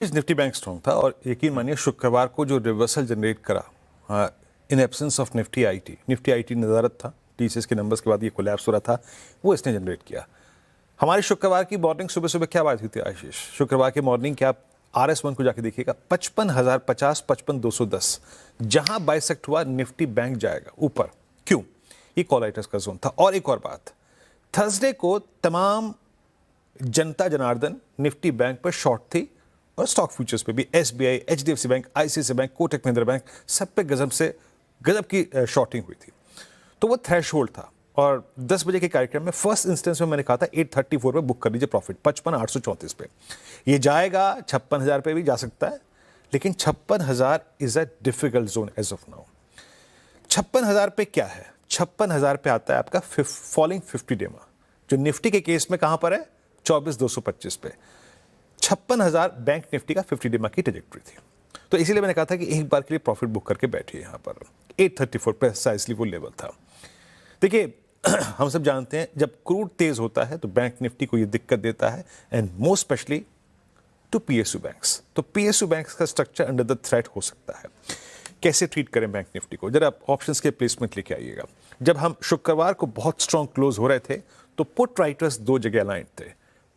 Nifty bank strong था और यकीन मानिए शुक्रवार को जो रिवर्सल जनरेट करा in absence of Nifty IT नज़ारत था, टीसीएस के नंबर्स के बाद ये कोलैप्स हो रहा था, वो इसने जनरेट किया। हमारी शुक्रवार की मॉर्निंग सुबह सुबह क्या बात हुई थी आशीष? शुक्रवार की मॉर्निंग क्या आप RS1 को जाके देखिएगा, 55,050, 55,210 जहां बाइसेक्ट हुआ निफ्टी बैंक जाएगा ऊपर। क्यों? ये कॉल राइटर्स का जोन था। और एक और बात, थर्सडे को तमाम जनता जनार्दन निफ्टी बैंक पर शॉर्ट थी और स्टॉक फ्यूचर्स पे भी SBI, HDFC bank, ICICI bank, Kotak Mahindra bank, सब पे गजब की शॉर्टिंग हुई थी। तो वो थ्रेशहोल्ड था और 10 बजे के कार्यक्रम में फर्स्ट इंस्टेंस में मैंने कहा था 834 पे बुक कर लीजिए प्रॉफिट, 55,834 पे ये जाएगा, 56,000 पे भी जा सकता है, लेकिन 56,000 is a difficult zone as of now. 56,000 पे क्या है? 56,000 पे आता है आपका फॉलिंग 50 डे में, जो निफ्टी के केस में कहां पर है? 24,225 पे। 56,000 बैंक निफ्टी का 50 डे की ट्रेजेक्टरी थी। तो इसीलिए मैंने कहा था कि एक बार के लिए प्रॉफिट बुक करके बैठिए यहां पर। 834 प्रिसाइसली वो लेवल था। देखिए हम सब जानते हैं जब क्रूड तेज होता है तो बैंक निफ्टी को ये दिक्कत देता है, and most specially to PSU banks. तो PSU बैंक्स का स्ट्रक्चर अंडर द थ्रेट हो सकता है। कैसे ट्रीट करें बैंक निफ्टी को? जरा आप ऑप्शंस के प्लेसमेंट लेके आइएगा। जब हम शुक्रवार को बहुत स्ट्रॉन्ग क्लोज हो रहे थे तो पुट राइटर्स दो जगह अलाइंड थे,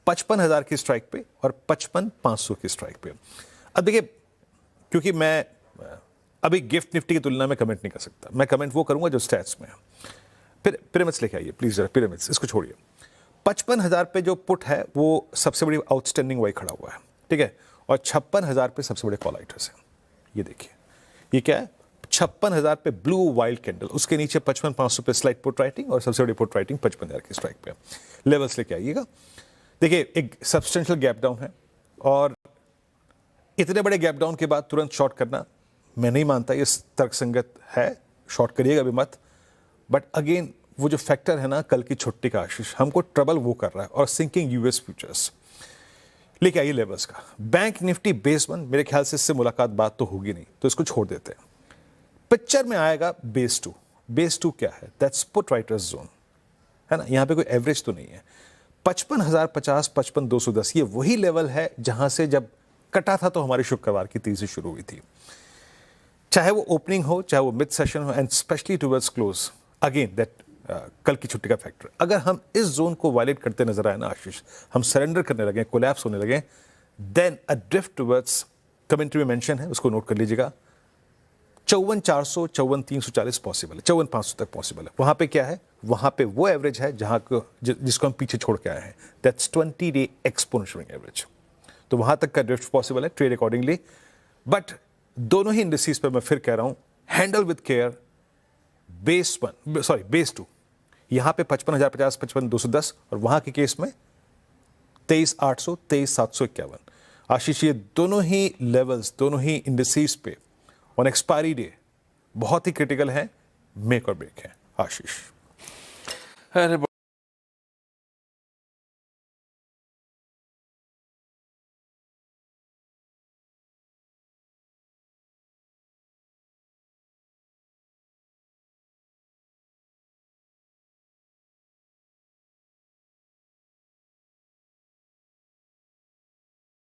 55,000 की स्ट्राइक पे और 55,500 की स्ट्राइक पे। अब देखिए, क्योंकि मैं अभी गिफ्ट निफ्टी की तुलना में कमेंट नहीं कर सकता, मैं कमेंट वो करूंगा जो स्टैट्स में है। फिर पिरामिड्स लेके आइए प्लीज, जरा पिरामिड्स इसको छोड़िए। 55,000 पे जो पुट है वो सबसे बड़ी आउटस्टैंडिंग वाई खड़ा हुआ है, ठीक है, और 56,000 पे सबसे बड़े कॉल राइटर्स हैं। ये देखिए, ये क्या है? 56,000 पे ब्लू वाइल्ड कैंडल, उसके नीचे 55,500 पे स्लाइड पुट राइटिंग और सबसे बड़ी पुट राइटिंग 55,000 की स्ट्राइक पे। लेवल्स लेके आइएगा। देखिए, एक सब्सटेंशियल गैप डाउन है और इतने बड़े गैप डाउन के बाद तुरंत शॉर्ट करना मैं नहीं मानता ये तर्कसंगत है। शॉर्ट करिएगा भी मत, बट अगेन वो जो फैक्टर है ना कल की छुट्टी का आशीष, हमको ट्रबल वो कर रहा है। और सिंकिंग US फ्यूचर्स लेके आइए लेवल्स का। बैंक निफ्टी बेस 1, मेरे ख्याल से इससे मुलाकात बात तो होगी नहीं, तो इसको छोड़ देते हैं। पिक्चर में आएगा बेस 2। बेस 2 क्या है? दैट्स पुट राइटर्स जोन, है ना। यहां पे कोई एवरेज तो नहीं है। 55,050, 55,210 ये वही लेवल है जहां से जब कटा था तो हमारी शुक्रवार की तेजी शुरू हुई थी। चाहे वो ओपनिंग हो, चाहे वो मिड सेशन हो, and specially towards close, again that कल की छुट्टी का फैक्टर। अगर हम इस जोन को वायलेट करते नजर आए ना आशीष, हम सरेंडर करने लगे, कोलैप्स होने लगे, then a drift towards, commentary में मेंशन है, उसको नोट कर लीजिएगा, 54,400, 54,340 पॉसिबल है, 54,500 तक पॉसिबल है। वहां पे क्या है? वहां पे वो एवरेज है जहां को जिसको हम पीछे छोड़ के आए हैं, दैट्स 20 डे एक्सपोनेंशियल एवरेज। तो वहां तक का ड्रिफ्ट पॉसिबल है, ट्रेड अकॉर्डिंगली। बट दोनों ही इंडिसेस पे मैं फिर कह रहा हूं, हैंडल विद केयर। बेस 2 यहां पे 55,050, 55,210 और वहां के केस में 23,800, 23,751। आशीष, ये दोनों ही लेवल्स, दोनों ही इंडिसेस पे ऑन एक्सपायरी डे बहुत ही क्रिटिकल है, मेक और ब्रेक है आशीष। अरे